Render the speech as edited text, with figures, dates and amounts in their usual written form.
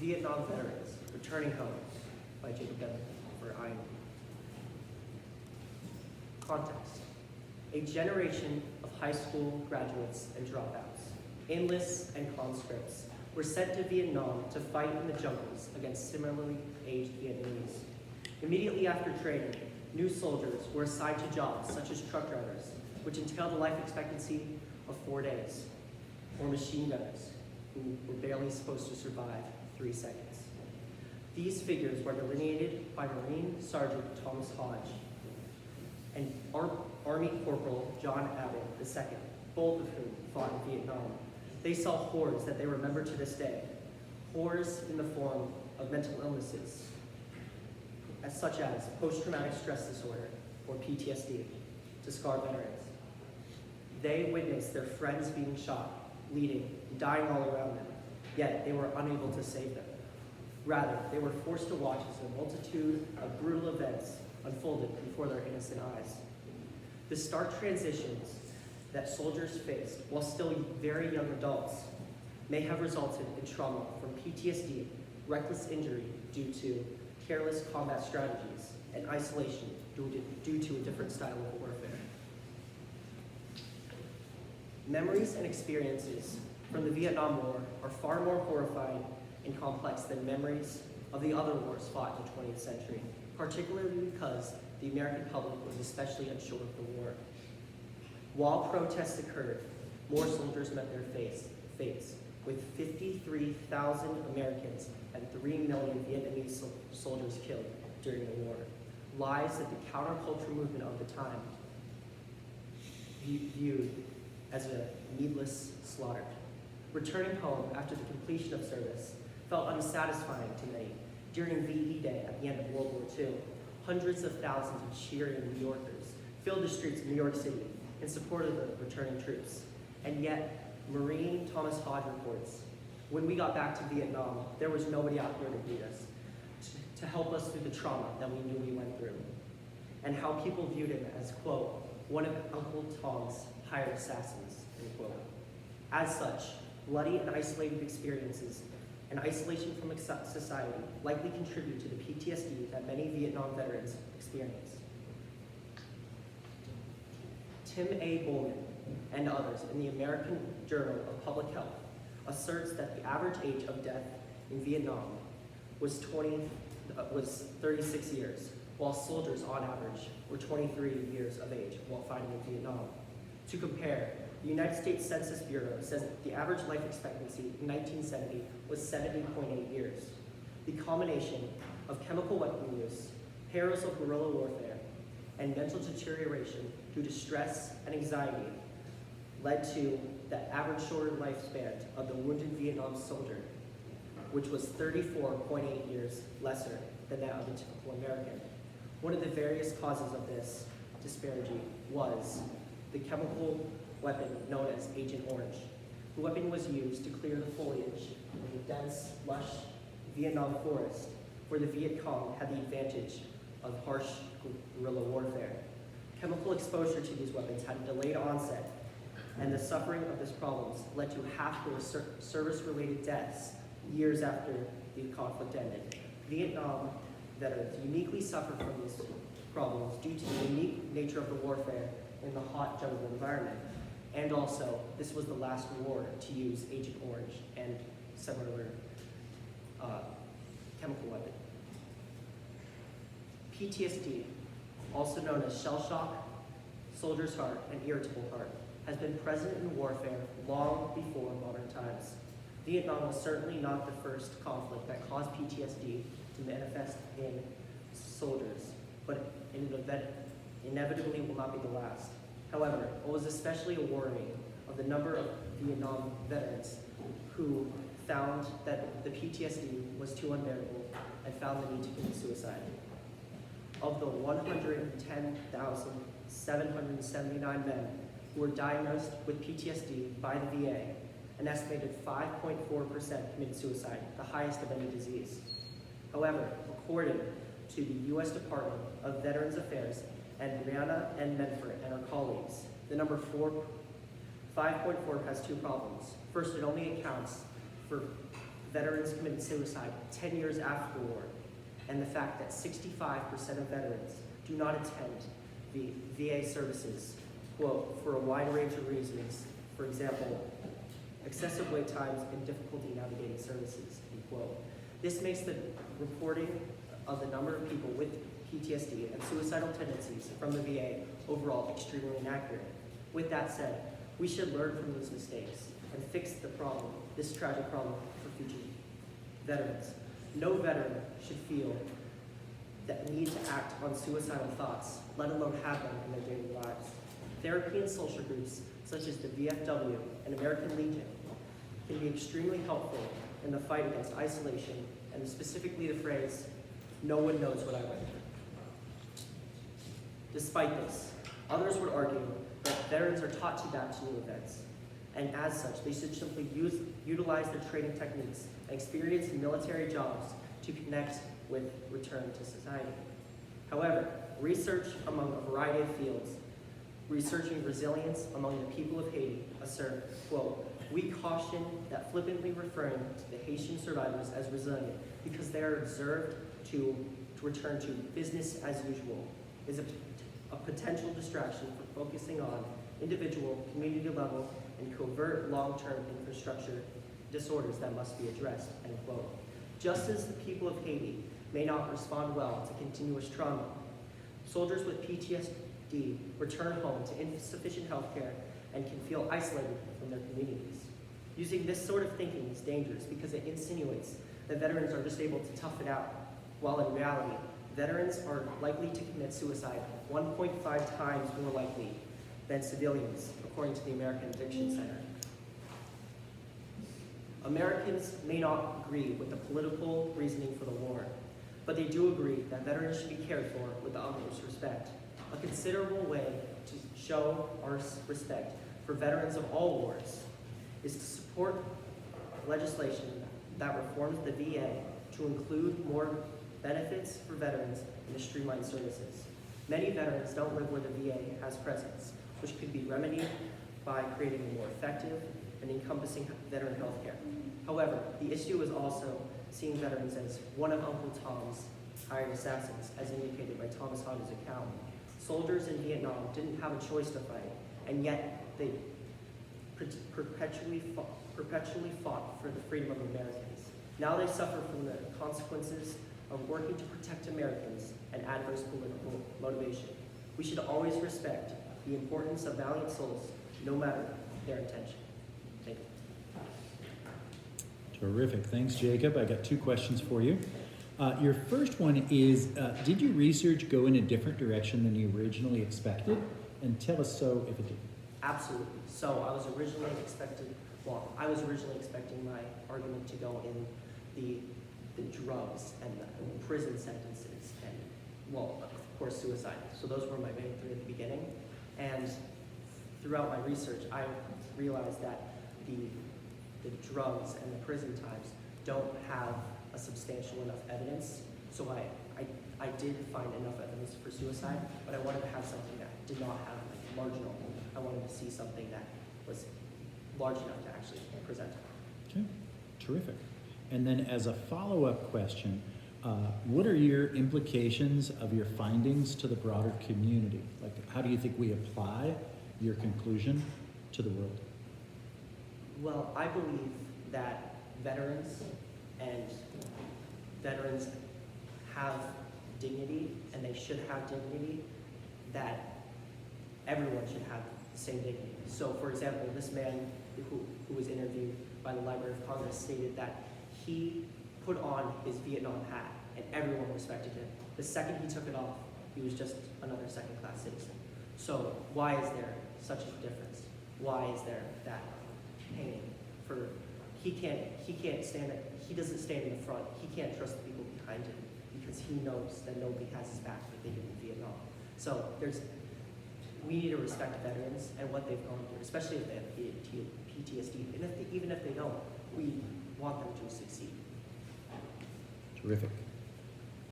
Vietnam Veterans Returning Home by Jacob Devlin for IMD. Context: a generation of high school graduates and dropouts, enlists and conscripts were sent to Vietnam to fight in the jungles against similarly aged Vietnamese. Immediately after training, new soldiers were assigned to jobs such as truck drivers, which entailed a life expectancy of 4 days, or machine gunners, who were barely supposed to survive 3 seconds. These figures were delineated by Marine Sergeant Thomas Hodge and Army Corporal John Abbott II, both of whom fought in Vietnam. They saw horrors that they remember to this day, horrors in the form of mental illnesses, such as post-traumatic stress disorder, or PTSD, to scar veterans. They witnessed their friends being shot, bleeding, and dying all around them, yet they were unable to save them. Rather, they were forced to watch as a multitude of brutal events unfolded before their innocent eyes. The stark transitions that soldiers faced while still very young adults may have resulted in trauma from PTSD, reckless injury due to careless combat strategies, and isolation due to a different style of warfare. Memories and experiences from the Vietnam War are far more horrifying and complex than memories of the other wars fought in the 20th century, particularly because the American public was especially unsure of the war. While protests occurred, more soldiers met their fates, with 53,000 Americans and 3 million Vietnamese soldiers killed during the war, lives that the counterculture movement of the time viewed as a needless slaughter. Returning home after the completion of service felt unsatisfying to many. During VE Day at the end of World War II, hundreds of thousands of cheering New Yorkers filled the streets of New York City in support of the returning troops. And yet, Marine Thomas Hodge reports, when we got back to Vietnam, there was nobody out here to greet us, to help us through the trauma that we knew we went through, and how people viewed him as, quote, one of Uncle Tom's hired assassins, end quote. As such, bloody and isolated experiences and isolation from society likely contribute to the PTSD that many Vietnam veterans experience. Tim A. Bowman and others in the American Journal of Public Health asserts that the average age of death in Vietnam was 36 years, while soldiers on average were 23 years of age while fighting in Vietnam. To compare, the United States Census Bureau says that the average life expectancy in 1970 was 70.8 years. The combination of chemical weapon use, perils of guerrilla warfare, and mental deterioration due to stress and anxiety led to the average shorter lifespan of the wounded Vietnam soldier, which was 34.8 years lesser than that of the typical American. One of the various causes of this disparity was the chemical weapon known as Agent Orange. The weapon was used to clear the foliage in the dense, lush Vietnam forest, where the Viet Cong had the advantage of harsh guerrilla warfare. Chemical exposure to these weapons had a delayed onset, and the suffering of these problems led to half the service-related deaths years after the conflict ended. Vietnam veterans uniquely suffer from these problems due to the unique nature of the warfare in the hot jungle environment. And also, this was the last war to use Agent Orange and similar chemical weapon. PTSD, also known as shell shock, soldier's heart, and irritable heart, has been present in warfare long before modern times. Vietnam was certainly not the first conflict that caused PTSD to manifest in soldiers, but inevitably will not be the last. However, it was especially a worrying of the number of Vietnam veterans who found that the PTSD was too unbearable and found the need to commit suicide. Of the 110,779 men who were diagnosed with PTSD by the VA, an estimated 5.4% committed suicide, the highest of any disease. However, according to the U.S. Department of Veterans Affairs and Brianna N. Menford and her colleagues, the number 5.4 has two problems. First, it only accounts for veterans committed suicide 10 years after the war, and the fact that 65% of veterans do not attend the VA services, quote, for a wide range of reasons, for example, excessive wait times and difficulty navigating services, end quote. This makes the reporting of the number of people with PTSD and suicidal tendencies from the VA overall extremely inaccurate. With that said, we should learn from those mistakes and fix the problem, this tragic problem, for future veterans. No veteran should feel that need to act on suicidal thoughts, let alone have them in their daily lives. Therapy and social groups, such as the VFW and American Legion, can be extremely helpful in the fight against isolation, and specifically the phrase, "No one knows what I went through." Despite this, others would argue that veterans are taught to adapt to new events, and as such, they should simply utilize their training techniques and experience in military jobs to connect with return to society. However, research among a variety of fields, researching resilience among the people of Haiti, assert, quote, "We caution that flippantly referring to the Haitian survivors as resilient because they are observed to return to business as usual is a potential distraction for focusing on individual, community level, and covert long-term infrastructure disorders that must be addressed," end quote. Just as the people of Haiti may not respond well to continuous trauma, soldiers with PTSD return home to insufficient health care and can feel isolated from their communities. Using this sort of thinking is dangerous because it insinuates that veterans are just able to tough it out, while in reality, veterans are likely to commit suicide 1.5 times more likely than civilians, according to the American Addiction Center. Americans may not agree with the political reasoning for the war, but they do agree that veterans should be cared for with the utmost respect. A considerable way to show our respect for veterans of all wars is to support legislation that reforms the VA to include more benefits for veterans and to streamline services. Many veterans don't live where the VA has presence, which could be remedied by creating a more effective and encompassing veteran health care. However, the issue is also seeing veterans as one of Uncle Tom's hired assassins, as indicated by Thomas Honda's account. Soldiers in Vietnam didn't have a choice to fight, and yet they perpetually fought for the freedom of Americans. Now they suffer from the consequences of working to protect Americans and adverse political motivation. We should always respect the importance of valiant souls, no matter their intention. Thank you. Terrific. Thanks, Jacob. I got 2 questions for you. Your first one is, did your research go in a different direction than you originally expected? And tell us so if it did. Absolutely. So I was originally expecting my argument to go in the drugs and the prison sentences and, well, of course, suicide. So those were my main 3 at the beginning. And throughout my research, I realized that the drugs and the prison times don't have a substantial enough evidence. So I did find enough evidence for suicide, but I wanted to have something that did not have like marginal. I wanted to see something that was large enough to actually present. Okay, terrific. And then as a follow-up question, what are your implications of your findings to the broader community? Like, how do you think we apply your conclusion to the world? Well, I believe that veterans have dignity, and they should have dignity, that everyone should have the same dignity. So, for example, this man who was interviewed by the Library of Congress stated that he put on his Vietnam hat, and everyone respected him. The second he took it off, he was just another second-class citizen. So why is there such a difference? Why is there that hanging for, he doesn't stand in the front, he can't trust the people behind him because he knows that nobody has his back like they did in Vietnam. So we need to respect veterans and what they've gone through, especially if they have PTSD, and even if they don't, we want them to succeed. Terrific.